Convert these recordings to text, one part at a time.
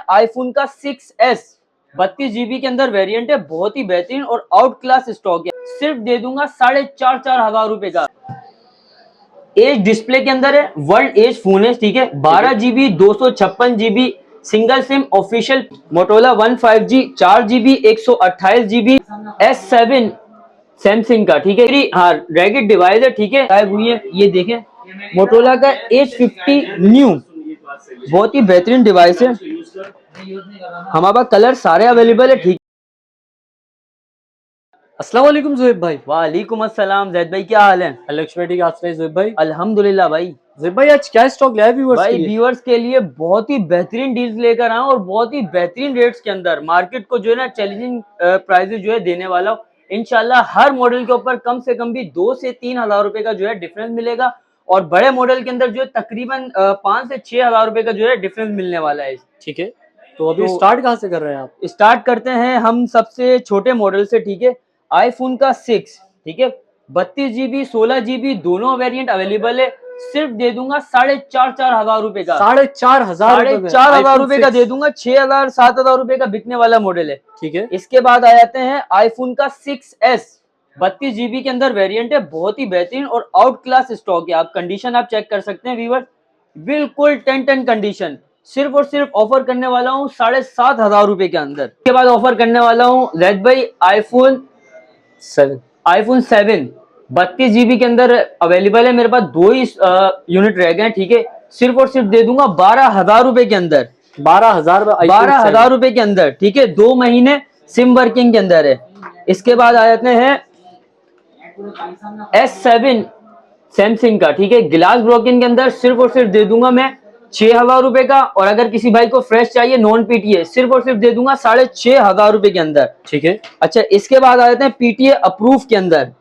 IPhone का 6s 32 GB के अंदर वेरिएंट है, बहुत ही बेहतरीन और आउट क्लास स्टॉक है। सिर्फ दे दूंगा 4,500 रुपए का। एज डिस्प्ले के अंदर है, वर्ल्ड एज फोन है, ठीक है। 12 GB 256 GB single SIM official Motorola 15G 4 GB 128 GB S7 Samsung का, ठीक है। हाँ, रैकेट डिवाइस है, ठीक है। गायब हुई है, ये देखें मोटोला का H50 न्यू, बहुत ही बेहतरीन डिवाइस है। हमारे पास कलर सारे अवेलेबल है, ठीक। अस्सलाम वालेकुम ज़ुहैब भाई। वालेकुम अस्सलाम जैद भाई, क्या हाल है? लक्ष्मी ठीक, आप सुनाइए ज़ुहैब भाई। अल्हम्दुलिल्लाह भाई। ज़ुहैब भाई आज क्या स्टॉक लाया व्यूअर्स भाई के लिए? व्यूअर्स के लिए बहुत ही बेहतरीन डील्स लेकर आया हूं और बहुत ही बेहतरीन रेट्स के अंदर मार्केट को जो है ना चैलेंजिंग प्राइसेस जो है देने वाला हूं। इंशाल्लाह हर मॉडल के ऊपर कम से कम भी 2 से 3 हजार रुपए का जो है डिफरेंस मिलेगा और बड़े मॉडल के अंदर जो है तकरीबन 5 से 6 हजार रुपए का जो है डिफरेंस मिलने वाला है। ठीक है, तो अभी स्टार्ट कहाँ से कर रहे हैं आप? स्टार्ट करते हैं हम सबसे छोटे मॉडल से, ठीक है। आईफोन का 6, ठीक है। 32 GB 16 GB दोनों वेरिएंट अवेलेबल है। सिर्फ दे दूंगा 4,500 रुपए का। 4,500 रुपए का दे दूंगा। 6,000 7,000 रुपए का बिकने वाला मॉडल है, ठीक है। इसके बाद आ जाते हैं आईफोन का 6s 32 GB के अंदर वेरिएंट है, बहुत ही बेहतरीन और आउट क्लास स्टॉक है। आप कंडीशन आप चेक कर सकते हैं व्यूअर, बिल्कुल 10 कंडीशन। सिर्फ और सिर्फ ऑफर करने वाला हूँ 7,500 रुपए के अंदर। इसके बाद ऑफर करने वाला हूँ जैद भाई आईफोन 7 32 GB के अंदर अवेलेबल है। मेरे पास 2 ही यूनिट रह गए हैं, ठीक है। सिर्फ और सिर्फ दे दूंगा 12,000 रुपए के अंदर। 12,000 रुपए के अंदर, ठीक है। 2 महीने सिम वर्किंग के अंदर है। इसके बाद आ जाते हैं S7 सैमसंग का, ठीक है। ग्लास ब्रोकन के अंदर सिर्फ और सिर्फ दे दूंगा मैं 6,000 रुपए का। और अगर किसी भाई को फ्रेश चाहिए नॉन पीटीए सिर्फ और सिर्फ दे दूंगा 6,500 रुपए के अंदर, ठीक है। अच्छा, इसके बाद आ जाते हैं पीटीए अप्रूव के अंदर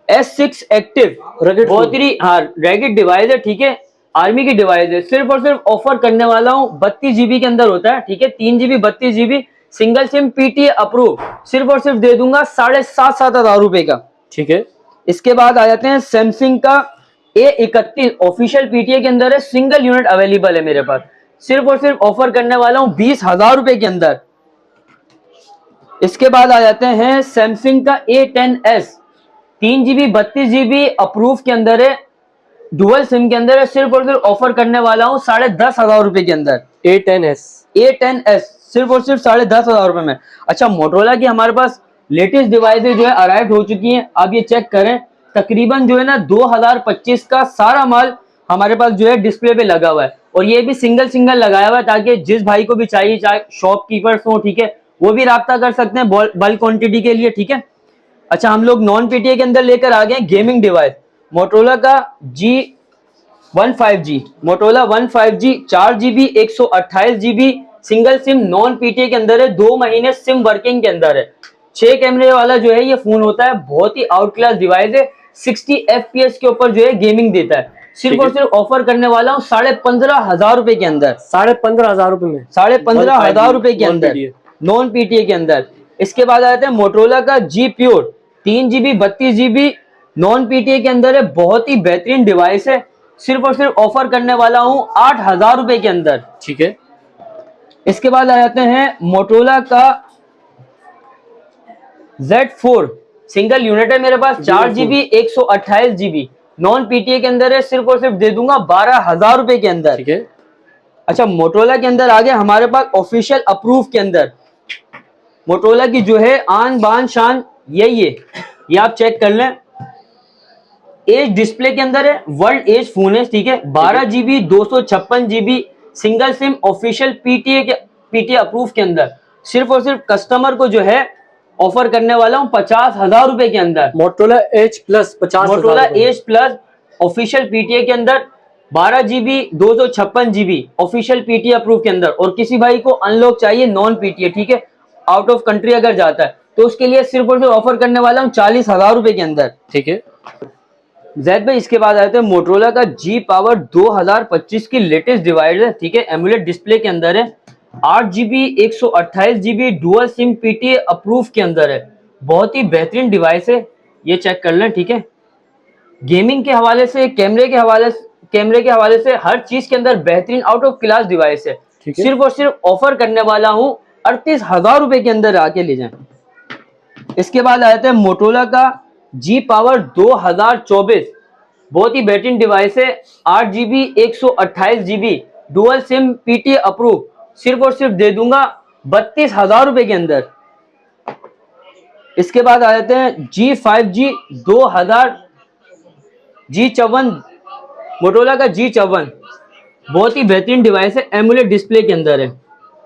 S6 एक्टिव, बहुत ही हाँ रैकेट डिवाइस है, ठीक है। आर्मी की डिवाइस है। सिर्फ और सिर्फ ऑफर करने वाला हूँ 32 GB के अंदर होता है, ठीक है। 3 GB 32 GB single SIM PTA approve, सिर्फ और सिर्फ दे दूंगा 7,500 रुपए का, ठीक है। इसके बाद आ जाते हैं सैमसंग का A31 ऑफिशियल पीटीए के अंदर है, सिंगल यूनिट अवेलेबल है मेरे पास। सिर्फ और सिर्फ ऑफर करने वाला हूँ 20,000 रुपए के अंदर। इसके बाद आ जाते हैं सैमसंग का A10s 3 GB 32 GB अप्रूव के अंदर है, डुअल सिम के अंदर है। सिर्फ और सिर्फ ऑफर करने वाला हूँ 10,500 रुपए के अंदर। A10s सिर्फ और सिर्फ 10,500 रुपए में। अच्छा, मोटरोला की हमारे पास लेटेस्ट डिवाइसेज जो है अराइव हो चुकी हैं। आप ये चेक करें, तकरीबन जो है ना 2025 का सारा माल हमारे पास जो है डिस्प्ले पे लगा हुआ है और ये भी सिंगल लगाया हुआ है ताकि जिस भाई को भी चाहिए, चाहे शॉपकीपर्स हो, ठीक है, वो भी राब्ता कर सकते हैं बल्क क्वांटिटी के लिए, ठीक है। अच्छा, हम लोग नॉन पीटीए के अंदर लेकर आ गए गेमिंग डिवाइस मोटरोला का G15G, Motorola 15G 4 GB 128 GB single SIM non PTA के अंदर है। 2 महीने सिम वर्किंग के अंदर है। 6 कैमरे वाला जो है ये फोन होता है, बहुत ही आउट क्लास डिवाइस है। 60 FPS के ऊपर जो है गेमिंग देता है। सिर्फ और सिर्फ ऑफर करने वाला हूँ 15,500 रुपए के अंदर। 15,500 रुपए में 15,500 रुपए के अंदर नॉन पीटीए के अंदर। इसके बाद आ जाते हैं मोटरोला का G pure 3 GB 32 GB non PTA के अंदर है, बहुत ही बेहतरीन डिवाइस है। सिर्फ और सिर्फ ऑफर करने वाला हूँ 8,000 रुपए के अंदर, ठीक है। इसके बाद आ जाते हैं मोटरोला का Z4 सिंगल यूनिट है मेरे पास, 4 GB 128 GB नॉन पीटीए के अंदर है। सिर्फ और सिर्फ दे दूंगा 12,000 रुपए के अंदर, ठीक है। अच्छा, मोटरोला के अंदर आ गया हमारे पास ऑफिशियल अप्रूव के अंदर मोटरोला की जो है आन बान शान यही है, ये आप चेक कर लें। एज डिस्प्ले के अंदर है, वर्ल्ड एज फोन है, ठीक है। 12 GB 256 GB single SIM official PTA approve के अंदर। सिर्फ और सिर्फ कस्टमर को जो है ऑफर करने वाला हूँ 50,000 रुपए के अंदर। Motorola Edge plus 50, Motorola Edge plus official PTA के अंदर 12 GB 256 GB official PTA approve के अंदर। और किसी भाई को अनलॉक चाहिए नॉन पीटीए, ठीक है, आउट ऑफ कंट्री अगर जाता है तो उसके लिए सिर्फ और सिर्फ ऑफर करने वाला हूँ 40,000 रुपए के अंदर, ठीक है। जैद भाई, इसके बाद आते हैं मोटरोला का G पावर 2025 की लेटेस्ट डिवाइस है, ठीक है। एमुलेट डिस्प्ले के अंदर है, 8 GB 128 GB dual SIM PTA approve के अंदर है, बहुत ही बेहतरीन डिवाइस है, ये चेक कर लें, ठीक है। गेमिंग के हवाले से, कैमरे के हवाले से हर चीज के अंदर बेहतरीन आउट ऑफ क्लास डिवाइस है। ठीक है। सिर्फ और सिर्फ ऑफर करने वाला हूँ 38,000 रुपए के अंदर आके ले जाएं। इसके बाद आ जाता है मोटोरोला का जी पावर 2024, बहुत ही बेहतरीन डिवाइस है। 8GB 128GB dual SIM PT approve, सिर्फ और सिर्फ दे दूंगा 32,000 रुपए के अंदर। इसके बाद आ जाते हैं G5G 2000 G54, मोटोरोला का G54, बहुत ही बेहतरीन डिवाइस है, एमुलेट डिस्प्ले के अंदर है।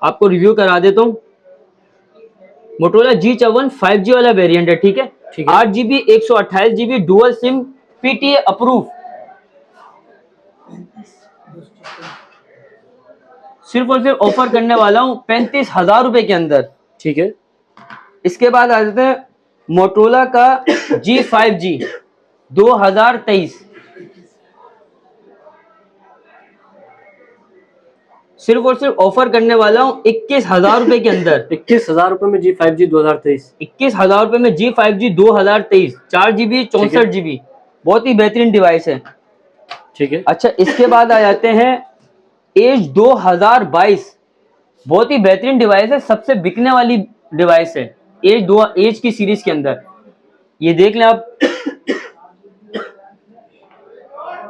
आपको रिव्यू करा देता हूँ। मोटोरोला G54 5G वाला वेरिएंट है, ठीक है। 8GB 128GB dual SIM PTA approve, सिर्फ और सिर्फ ऑफर करने वाला हूँ 35,000 रुपए के अंदर, ठीक है। इसके बाद आ जाते हैं मोटोरोला का G5G 2023, सिर्फ और सिर्फ ऑफर करने वाला हूँ 21,000 रुपए के अंदर। 21,000 रुपए में G5G 2023, 21,000 रुपए में G5G 2023, 4GB 64GB, बहुत ही बेहतरीन डिवाइस है, ठीक है। अच्छा इसके बाद आ जाते हैं एज 2022, बहुत ही बेहतरीन डिवाइस है, सबसे बिकने वाली डिवाइस है एज की सीरीज के अंदर। ये देख लें आप,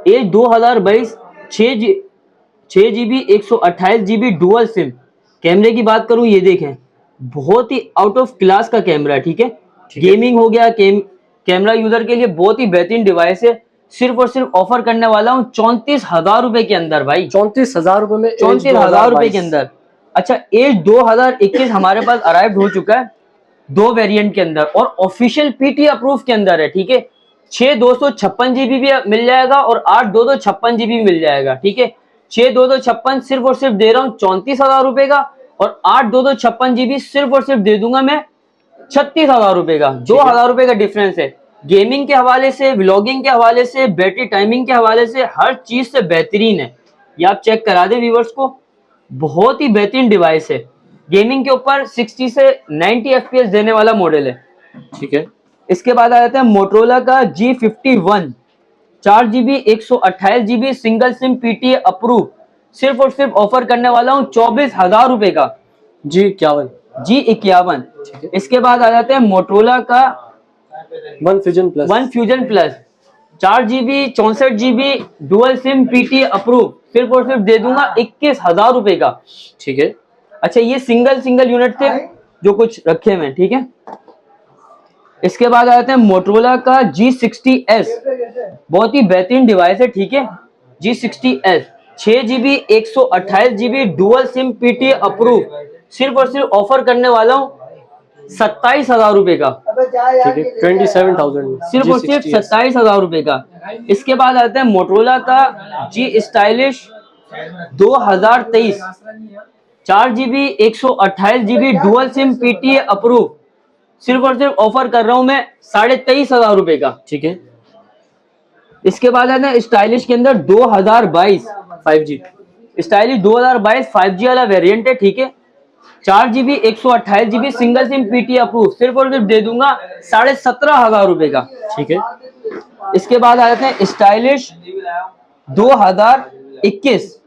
as 2022 6GB 128GB dual SIM. कैमरे की बात करूं, ये देखें, बहुत ही आउट ऑफ क्लास का कैमरा है, ठीक है। गेमिंग हो गया, कैमरा यूजर के लिए बहुत ही बेहतरीन डिवाइस है। सिर्फ और सिर्फ ऑफर करने वाला हूँ 34,000 रुपए के अंदर भाई, 34,000 रुपए में, 34,000 रुपए के अंदर। अच्छा एज 2021 हमारे पास अराइव हो चुका है 2 वेरिएंट के अंदर और ऑफिशियल पीटी अप्रूव के अंदर है, ठीक है। 6/256GB भी मिल जाएगा और 8/256GB भी मिल जाएगा, ठीक है। 6/256 सिर्फ और सिर्फ दे रहा हूँ 34,000 रुपए का और 8/256GB सिर्फ और सिर्फ दे दूंगा मैं 36,000 रुपए का। 2,000 रुपए का डिफरेंस है। गेमिंग के हवाले से, व्लॉगिंग के हवाले से, बैटरी टाइमिंग के हवाले से, हर चीज से बेहतरीन है। ये आप चेक करा दें व्यूअर्स को, बहुत ही बेहतरीन डिवाइस है। गेमिंग के ऊपर 60 से 90 FPS देने वाला मॉडल है, ठीक है। इसके बाद आ जाता है मोटोरोला का G51, 4GB 128GB single SIM PTA approve, सिर्फ और सिर्फ ऑफर करने वाला हूँ 24,000 रुपए का। G51। इसके बाद आ जाते हैं मोटोरोला का one fusion plus 4GB 64GB dual SIM PTA approve, सिर्फ और सिर्फ दे दूंगा 21,000 रुपए का, ठीक है। अच्छा ये सिंगल यूनिट थे जो कुछ रखे हुए, ठीक है। इसके बाद आ जाते हैं मोटोरोला का G60S, बहुत ही बेहतरीन डिवाइस है, ठीक है। G60S 6GB 128GB dual SIM PTA approve, सिर्फ और सिर्फ ऑफर करने वाला हूँ 27,000 रुपए का, ठीक है। 27,000 सिर्फ और सिर्फ 27,000 रुपए का। इसके बाद आता है मोटोरोला का G stylish 2023, 4GB 128GB dual SIM PTA approve, सिर्फ और सिर्फ ऑफर कर रहा हूं मैं 23,500 रुपए का, ठीक है। इसके बाद आता है स्टाइलिश के अंदर 2022 5G स्टाइलिश 2022 5G वाला वेरिएंट है, ठीक है। 4GB 128GB single SIM PT approve, सिर्फ और सिर्फ दे दूंगा 17,500 रुपए का, ठीक है। इसके बाद आ जाते हैं stylish 2021,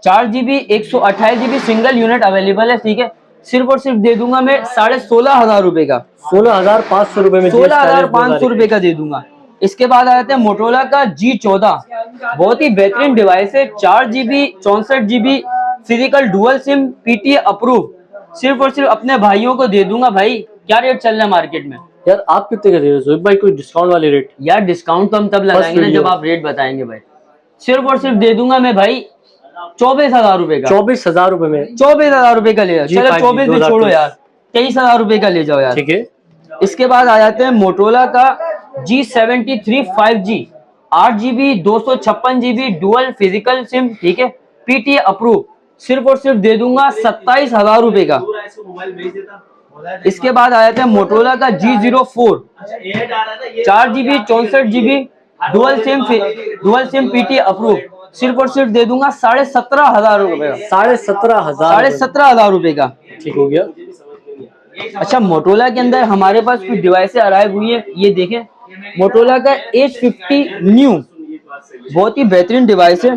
4GB 128GB single unit available है, ठीक है। सिर्फ और सिर्फ दे दूंगा मैं 16,500 रुपए का, 16,500 रुपए में, 16,500 रुपए का दे दूंगा। इसके बाद आ जाते हैं मोटोरोला का G14, बहुत ही बेहतरीन डिवाइस है, 4GB 64GB physical dual SIM PTA approve, सिर्फ और सिर्फ अपने भाइयों को दे दूंगा। भाई क्या रेट चल रहा है मार्केट में यार? आप कितने का दे रहे हो जोहिब भाई? कोई डिस्काउंट वाले रेट? यार डिस्काउंट तो हम तब लगाएंगे ना जब आप रेट बताएंगे भाई। सिर्फ और सिर्फ दे दूंगा मैं भाई 24,000 रुपए का, 24,000 रुपए में, 24,000 रुपए का ले जाओ। चलो 24 में छोड़ो यार, 23,000 रुपए का ले जाओ यार, ठीक है। इसके बाद आ जाते हैं मोटोरोला का G73 5G, 8GB 256GB dual physical SIM, ठीक है, पीटीए अप्रूव, सिर्फ और सिर्फ दे दूंगा 27,000 रुपए का। इसके बाद आ जाते हैं मोटोरोला का G04, 4GB 64GB dual SIM PTA approve, सिर्फ और सिर्फ दे दूंगा 17,500 रुपए का, 17,500 रुपए का, ठीक हो गया। अच्छा मोटोरोला के अंदर हमारे पास कुछ डिवाइसें अराइव हुई है, ये देखें मोटोरोला का H50 न्यू, बहुत ही बेहतरीन डिवाइस है,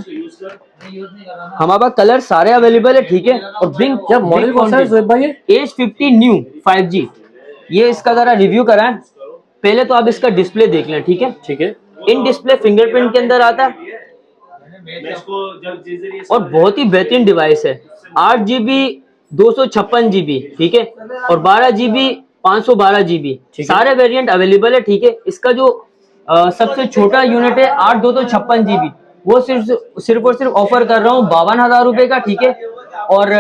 हमारे पास कलर सारे अवेलेबल है, ठीक है। और बिग क्या मॉडल कौन सा है जोहेब भाई? एज 50 न्यू 5G, ये इसका जरा रिव्यू कराएं। पहले तो आप इसका डिस्प्ले देख लें, ठीक है। ठीक है। इन डिस्प्ले फिंगरप्रिंट के अंदर आता है और बहुत ही बेहतरीन डिवाइस है। 8GB 256GB, ठीक है, और 12GB 512GB, सारे वेरिएंट अवेलेबल है, ठीक है। इसका जो सबसे छोटा यूनिट है 8 256GB, वो सिर्फ और सिर्फ ऑफर कर रहा हूँ 52,000 रुपए का, ठीक है। और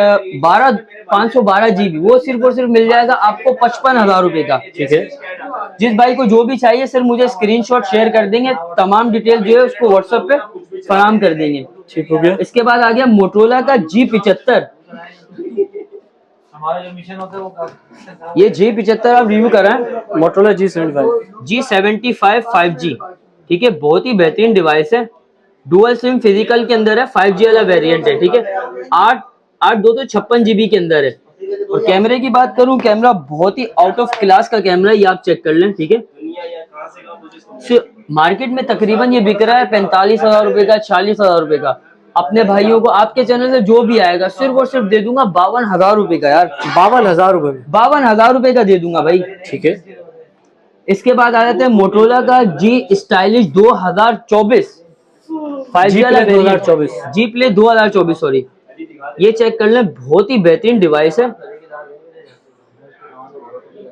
512GB वो सिर्फ और सिर्फ मिल जाएगा आपको 55,000 रुपए का, ठीक है। जिस भाई को जो भी चाहिए सर मुझे स्क्रीनशॉट शेयर कर देंगे, तमाम डिटेल जो है उसको व्हाट्सएप पे फराहम कर देंगे। ठीक हो गया। इसके बाद आ गया मोटरोला का G75। हमारा जो मिशन होता है वो ये G75 आप रिव्यू कराएं। मोटरोला G75 5G, ठीक है, बहुत ही बेहतरीन डिवाइस है। डुअल सिम फिजिकल के अंदर है, 5G वाला वेरिएंट है, ठीक है। 8 256GB के अंदर है। और कैमरे की बात करूं, कैमरा बहुत ही आउट ऑफ क्लास का कैमरा है, ये आप चेक कर लें, ठीक है। मार्केट में तकरीबन ये बिक रहा है 45,000 रुपए का, 40,000 रुपए का। अपने भाइयों को आपके चैनल से जो भी आएगा सिर्फ और सिर्फ दे दूंगा 52,000 रुपए का यार। 52,000 रुपए में? 52,000 रुपए का दे दूंगा भाई, ठीक है। इसके बाद आ जाते हैं मोटरोला का G स्टाइलिश 2024 5G वाला 2024 G प्ले 2024, सॉरी, ये चेक कर लें, बहुत ही बेहतरीन डिवाइस है।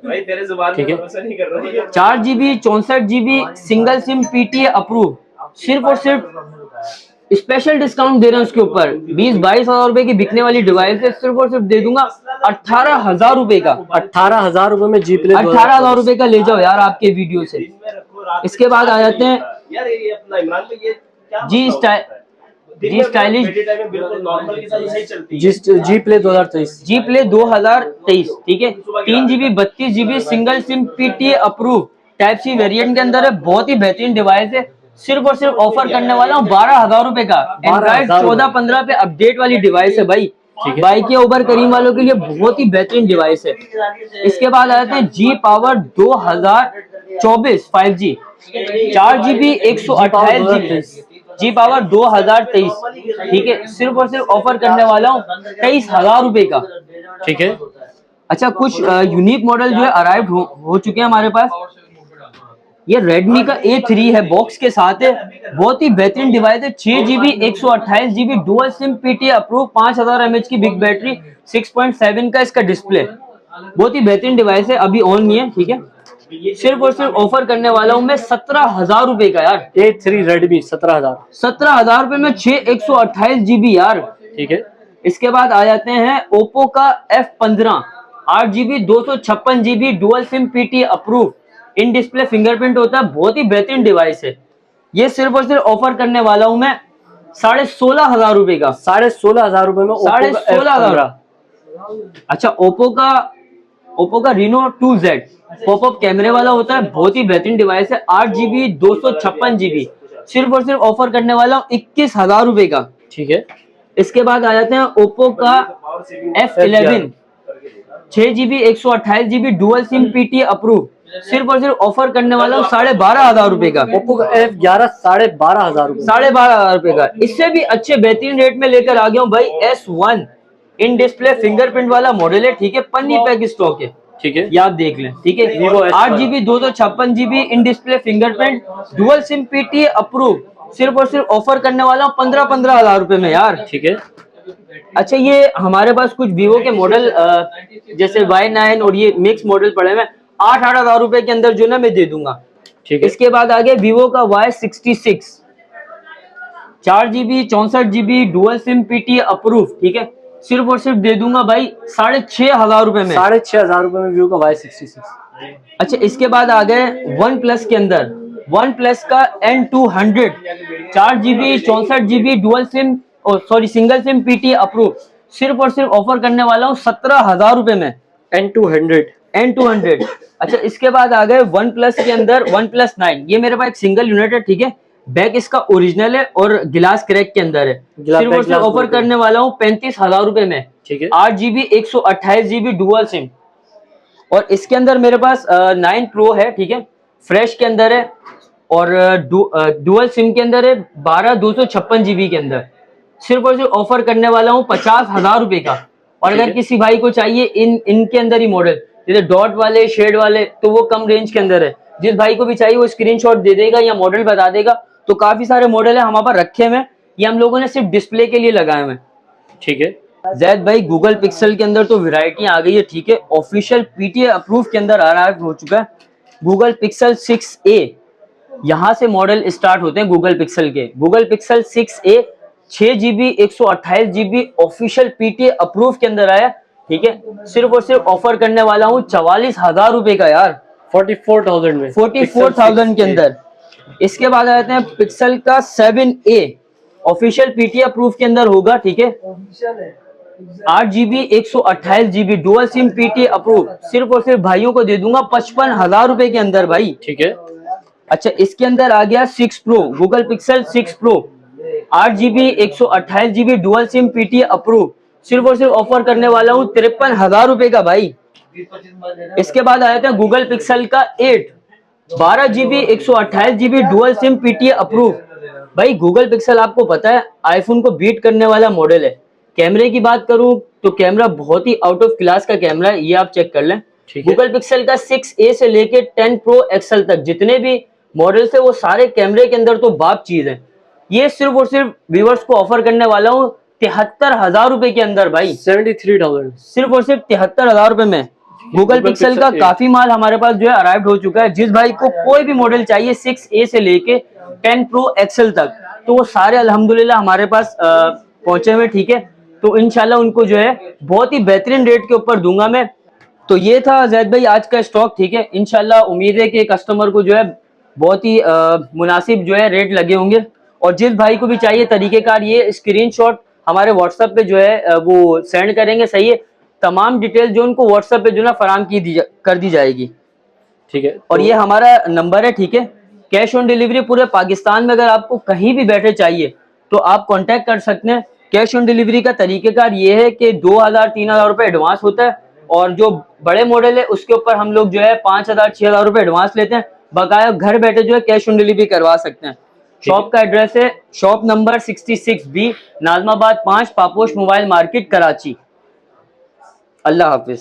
भाई तेरे जुबान ठीक है। भरोसा नहीं कर रहा है। 4GB 64GB single SIM PTA approve, सिर्फ और सिर्फ स्पेशल डिस्काउंट दे रहे हैं उसके ऊपर। 20-22,000 रुपए की बिकने वाली डिवाइस है, सिर्फ और सिर्फ दे दूंगा 18,000 रुपए का। 18,000 रुपए में G प्ले 18,000 रुपए का ले जाओ यार आपके वीडियो से। इसके बाद आ जाते हैं यार ये अपना इमरान पे ये क्या G स्टाइलिश बिल्कुल नॉर्मल के साथ सही चलती है। G प्ले 2023 G प्ले 2023, ठीक है। 3GB 32GB single SIM PTA approve type C variant के अंदर है, बहुत ही बेहतरीन डिवाइस है। सिर्फ और सिर्फ ऑफर करने वाला हूँ 12,000 रुपए का। एंड्रॉइड 14-15 पे अपडेट वाली डिवाइस है भाई, बाइक या उबर करीम वालों के लिए बहुत ही बेहतरीन डिवाइस है। इसके बाद आ जाते हैं G power 2024 5G 4GB 128GB G power 2023, ठीक है, सिर्फ और सिर्फ ऑफर करने वाला हूँ 23,000 रुपए का, ठीक है। अच्छा, कुछ यूनिक मॉडल जो है अराइव हो चुके हैं हमारे पास। ये Redmi का A3 है, बॉक्स के साथ है, बहुत ही बेहतरीन डिवाइस है। 6GB 128GB dual SIM PTA approve, 5000 mAh की बिग बैटरी, 6.7 का इसका डिस्प्ले, बहुत ही बेहतरीन डिवाइस है। अभी ऑन नहीं है, ठीक है। सिर्फ और सिर्फ ऑफर करने वाला हूँ मैं 17,000 रुपए का यार। A3 Redmi 17,000 रुपए में 128GB यार, ठीक है। इसके बाद आ जाते हैं Oppo का F15 8GB 256GB dual SIM PTA approve, in display fingerprint होता है, बहुत ही बेहतरीन डिवाइस है। ये सिर्फ और सिर्फ ऑफर करने वाला हूं मैं 16,500 रुपए का। 16,500 रुपए में 16,500। अच्छा, ओप्पो का Reno 2Z पॉपअप कैमरे वाला होता है, बहुत ही बेहतरीन डिवाइस है। 8GB 256GB, सिर्फ और सिर्फ ऑफर करने वाला हूँ 21,000 रुपए का, ठीक है। इसके बाद आ जाते हैं Oppo का F11 6GB 128GB dual SIM PTA approve, सिर्फ और सिर्फ ऑफर करने वाला हूँ 12,500 रुपए का। Oppo का F11 12,500 रुपए, 12,500 रुपए का। इससे भी अच्छे बेहतरीन रेट में लेकर आ गया हूँ भाई S1 इन डिस्प्ले फिंगरप्रिंट वाला मॉडल है, ठीक है, पन्नी पैक स्टॉक है, ठीक है। ये आप देख लें, ठीक है। Vivo S1 8GB 256GB in display fingerprint dual SIM PTA approve, सिर्फ और सिर्फ ऑफर करने वाला हूँ 15,000 रुपए में यार, ठीक है। अच्छा, ये हमारे पास कुछ वीवो के मॉडल जैसे Y9 और ये मिक्स मॉडल पड़े हुए 8,000 रुपए के अंदर जो ना मैं दे दूंगा, ठीक है। इसके बाद आगे वीवो का Y66 4GB 64GB dual SIM PTA approve, ठीक है, सिर्फ और सिर्फ दे दूंगा भाई 6,500 रुपए में। 6,500 रुपए में वीवो का Y66। अच्छा, इसके बाद आ गए वन प्लस के अंदर OnePlus का N200 4GB 64GB dual SIM sorry single SIM PTA approve, सिर्फ और सिर्फ ऑफर करने वाला हूँ 17,000 रुपए में। N200। अच्छा, इसके बाद आ गए OnePlus के अंदर OnePlus 9, ये मेरे पास एक सिंगल यूनिट है, ठीक है, बैक इसका ओरिजिनल है और गिलास क्रैक के अंदर है, सिर्फ और सिर्फ ऑफर करने वाला हूँ 35,000 रुपए में, ठीक है। 8GB 128GB dual SIM. और इसके अंदर मेरे पास 9 Pro है, ठीक है, फ्रेश के अंदर है और डुअल सिम के अंदर है 12 256GB के अंदर, सिर्फ और सिर्फ ऑफर करने वाला हूँ 50,000 रुपए का। और ठीक अगर है। किसी भाई को चाहिए इनके अंदर ही मॉडल, जैसे डॉट वाले, शेड वाले, तो वो कम रेंज के अंदर है। जिस भाई को भी चाहिए वो स्क्रीनशॉट दे देगा या मॉडल बता देगा। तो काफी सारे मॉडल है हमारे पास रखे हुए हैं, ये हम लोगों ने सिर्फ डिस्प्ले के लिए लगाए हुए हैं। ठीक है जैद भाई गूगल पिक्सल के अंदर तो वैरायटी आ गई है, ठीक है। ऑफिशियल पीटीए अप्रूव के अंदर अराइव हो चुका है गूगल पिक्सल 6a। यहाँ से मॉडल स्टार्ट होते हैं गूगल पिक्सल के। Google pixel 6a 6GB 128GB official PTA approve के अंदर आया, ठीक है। सिर्फ और सिर्फ ऑफर करने वाला हूँ 44,000 रुपए का यार, 44,000 में, 44,000 के अंदर। इसके बाद आते हैं पिक्सल का 7a ऑफिशियल पीटीए अप्रूव के अंदर होगा, ठीक है। 8GB 128GB dual SIM PTA approve, सिर्फ और सिर्फ भाइयों को दे दूंगा 55,000 रुपए के अंदर भाई। ठीक है। अच्छा, इसके अंदर आ गया 6 pro, Google pixel 6 pro 8GB 128GB dual SIM PTA approve, सिर्फ और सिर्फ ऑफर करने वाला हूँ 53,000 रुपए का भाई। इसके बाद आया था गूगल पिक्सल का 8 12GB 128GB dual SIM PTA approve. भाई गूगल पिक्सल आपको पता है आईफोन को बीट करने वाला मॉडल है। कैमरे की बात करूं तो कैमरा बहुत ही आउट ऑफ क्लास का कैमरा है, ये आप चेक कर लें। गूगल पिक्सल का 6a से लेके 10 प्रो एक्सल तक जितने भी मॉडल्स है वो सारे कैमरे के अंदर तो बाप चीज है। ये सिर्फ और सिर्फ व्यूअर्स को ऑफर करने वाला हूँ 73,000 रुपए के अंदर भाई। 73,000 सिर्फ और सिर्फ 73,000 रुपए में गूगल पिक्सल का काफी माल हमारे पास जो है अराइव हो चुका है। जिस भाई को कोई भी मॉडल चाहिए 6a से लेके 10 प्रो एक्सल तक, तो वो सारे अल्हम्दुलिल्लाह हमारे पास पहुंचे हुए, ठीक है। तो इंशाल्लाह उनको जो है बहुत ही बेहतरीन रेट के ऊपर दूंगा मैं। तो ये था जैद भाई आज का स्टॉक, ठीक है। इंशाल्लाह उम्मीद है कि कस्टमर को जो है बहुत ही मुनासिब जो है रेट लगे होंगे। और जिस भाई को भी चाहिए तरीकेकार ये स्क्रीनशॉट हमारे व्हाट्सएप पे जो है वो सेंड करेंगे, सही है। तमाम डिटेल जो उनको व्हाट्सएप पे जो ना फराम कर दी जाएगी, ठीक है। और ये हमारा नंबर है, ठीक है। कैश ऑन डिलीवरी पूरे पाकिस्तान में अगर आपको कहीं भी बैठे चाहिए तो आप कांटेक्ट कर सकते हैं। कैश ऑन डिलीवरी का तरीकेकार ये है कि 2,000-3,000 रुपए एडवांस होता है, और जो बड़े मॉडल है उसके ऊपर हम लोग जो है 5,000-6,000 रुपए एडवांस लेते हैं। बकाया घर बैठे जो है कैश ऑन डिलीवरी करवा सकते हैं। शॉप का एड्रेस है shop number 66B Nazimabad 5 Paposh mobile market Karachi. अल्लाह हाफिज।